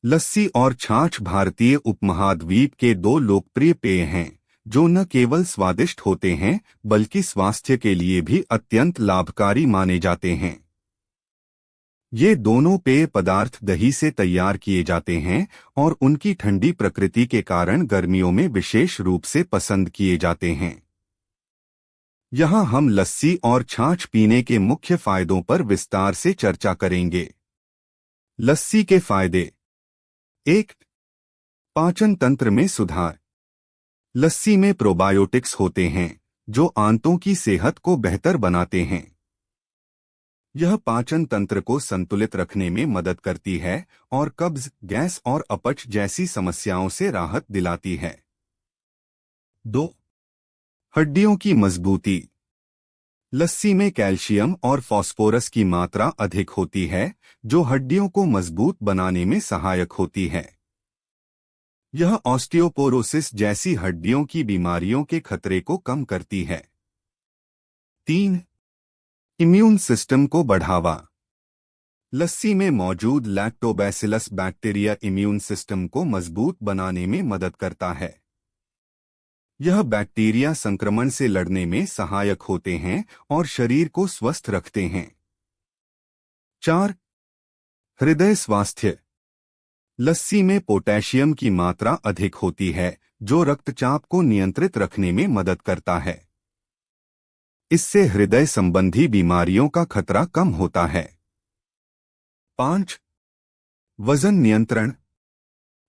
लस्सी और छाछ भारतीय उपमहाद्वीप के दो लोकप्रिय पेय हैं जो न केवल स्वादिष्ट होते हैं बल्कि स्वास्थ्य के लिए भी अत्यंत लाभकारी माने जाते हैं। ये दोनों पेय पदार्थ दही से तैयार किए जाते हैं और उनकी ठंडी प्रकृति के कारण गर्मियों में विशेष रूप से पसंद किए जाते हैं। यहाँ हम लस्सी और छाछ पीने के मुख्य फायदों पर विस्तार से चर्चा करेंगे। लस्सी के फायदे। 1. पाचन तंत्र में सुधार। लस्सी में प्रोबायोटिक्स होते हैं जो आंतों की सेहत को बेहतर बनाते हैं। यह पाचन तंत्र को संतुलित रखने में मदद करती है और कब्ज, गैस और अपच जैसी समस्याओं से राहत दिलाती है। 2. हड्डियों की मजबूती। लस्सी में कैल्शियम और फास्फोरस की मात्रा अधिक होती है जो हड्डियों को मजबूत बनाने में सहायक होती है। यह ऑस्टियोपोरोसिस जैसी हड्डियों की बीमारियों के खतरे को कम करती है। 3. इम्यून सिस्टम को बढ़ावा। लस्सी में मौजूद लैक्टोबैसिलस बैक्टीरिया इम्यून सिस्टम को मजबूत बनाने में मदद करता है। यह बैक्टीरिया संक्रमण से लड़ने में सहायक होते हैं और शरीर को स्वस्थ रखते हैं। 4. हृदय स्वास्थ्य। लस्सी में पोटेशियम की मात्रा अधिक होती है जो रक्तचाप को नियंत्रित रखने में मदद करता है। इससे हृदय संबंधी बीमारियों का खतरा कम होता है। 5. वजन नियंत्रण।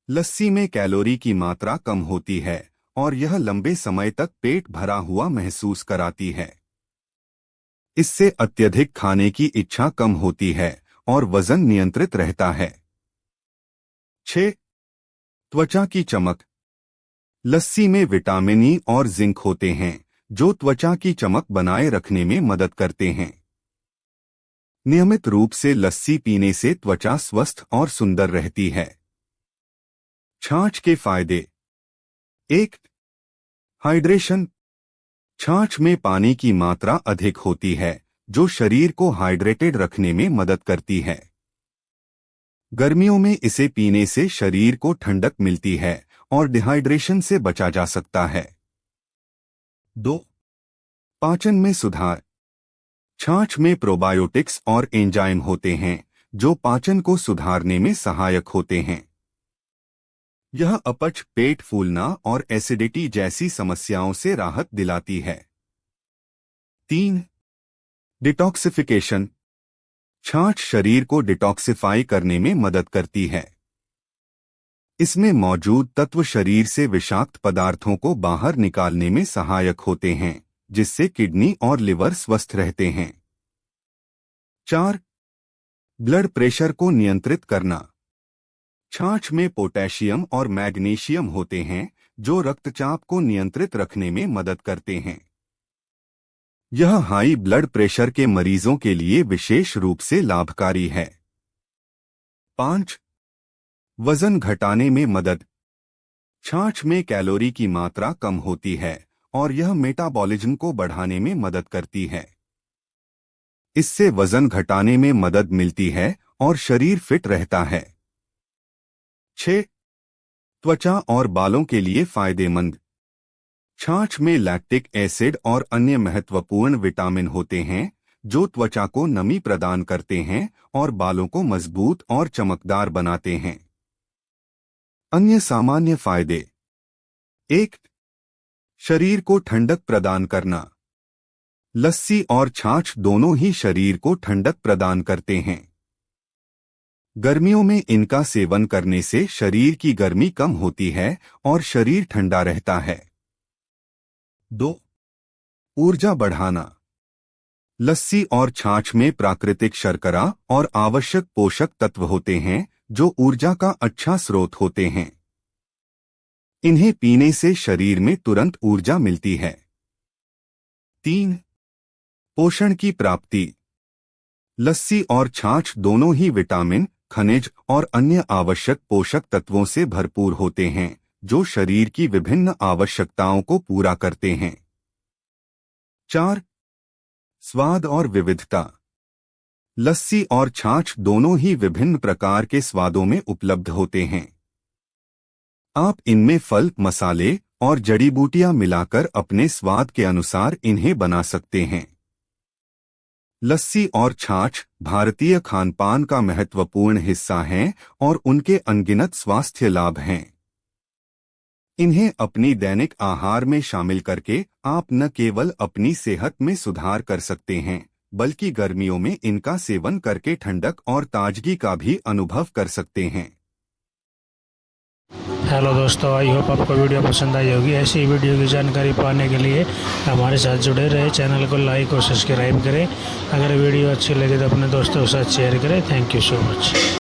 लस्सी में कैलोरी की मात्रा कम होती है और यह लंबे समय तक पेट भरा हुआ महसूस कराती है। इससे अत्यधिक खाने की इच्छा कम होती है और वजन नियंत्रित रहता है। 6. त्वचा की चमक। लस्सी में विटामिन ई और जिंक होते हैं जो त्वचा की चमक बनाए रखने में मदद करते हैं। नियमित रूप से लस्सी पीने से त्वचा स्वस्थ और सुंदर रहती है। छाछ के फायदे। 1. हाइड्रेशन। छाछ में पानी की मात्रा अधिक होती है जो शरीर को हाइड्रेटेड रखने में मदद करती है। गर्मियों में इसे पीने से शरीर को ठंडक मिलती है और डिहाइड्रेशन से बचा जा सकता है। 2. पाचन में सुधार। छाछ में प्रोबायोटिक्स और एंजाइम होते हैं जो पाचन को सुधारने में सहायक होते हैं। यह अपच, पेट फूलना और एसिडिटी जैसी समस्याओं से राहत दिलाती है। 3. डिटॉक्सिफिकेशन। छाछ शरीर को डिटॉक्सिफाई करने में मदद करती है। इसमें मौजूद तत्व शरीर से विषाक्त पदार्थों को बाहर निकालने में सहायक होते हैं जिससे किडनी और लिवर स्वस्थ रहते हैं। 4. ब्लड प्रेशर को नियंत्रित करना। छाछ में पोटेशियम और मैग्नीशियम होते हैं जो रक्तचाप को नियंत्रित रखने में मदद करते हैं। यह हाई ब्लड प्रेशर के मरीजों के लिए विशेष रूप से लाभकारी है। 5. वजन घटाने में मदद। छाछ में कैलोरी की मात्रा कम होती है और यह मेटाबॉलिज्म को बढ़ाने में मदद करती है। इससे वजन घटाने में मदद मिलती है और शरीर फिट रहता है। 6. त्वचा और बालों के लिए फायदेमंद। छाछ में लैक्टिक एसिड और अन्य महत्वपूर्ण विटामिन होते हैं जो त्वचा को नमी प्रदान करते हैं और बालों को मजबूत और चमकदार बनाते हैं। अन्य सामान्य फायदे। 1. शरीर को ठंडक प्रदान करना। लस्सी और छाछ दोनों ही शरीर को ठंडक प्रदान करते हैं। गर्मियों में इनका सेवन करने से शरीर की गर्मी कम होती है और शरीर ठंडा रहता है। 2. ऊर्जा बढ़ाना। लस्सी और छाछ में प्राकृतिक शर्करा और आवश्यक पोषक तत्व होते हैं जो ऊर्जा का अच्छा स्रोत होते हैं। इन्हें पीने से शरीर में तुरंत ऊर्जा मिलती है। 3. पोषण की प्राप्ति। लस्सी और छाछ दोनों ही विटामिन, खनिज और अन्य आवश्यक पोषक तत्वों से भरपूर होते हैं जो शरीर की विभिन्न आवश्यकताओं को पूरा करते हैं। 4. स्वाद और विविधता। लस्सी और छाछ दोनों ही विभिन्न प्रकार के स्वादों में उपलब्ध होते हैं। आप इनमें फल, मसाले और जड़ी बूटियां मिलाकर अपने स्वाद के अनुसार इन्हें बना सकते हैं। लस्सी और छाछ भारतीय खानपान का महत्वपूर्ण हिस्सा हैं और उनके अनगिनत स्वास्थ्य लाभ हैं। इन्हें अपनी दैनिक आहार में शामिल करके आप न केवल अपनी सेहत में सुधार कर सकते हैं, बल्कि गर्मियों में इनका सेवन करके ठंडक और ताजगी का भी अनुभव कर सकते हैं। हेलो दोस्तों, आई होप आपको वीडियो पसंद आई होगी। ऐसी वीडियो की जानकारी पाने के लिए हमारे साथ जुड़े रहे। चैनल को लाइक और सब्सक्राइब करें। अगर वीडियो अच्छी लगे तो अपने दोस्तों के साथ शेयर करें। Thank you so much.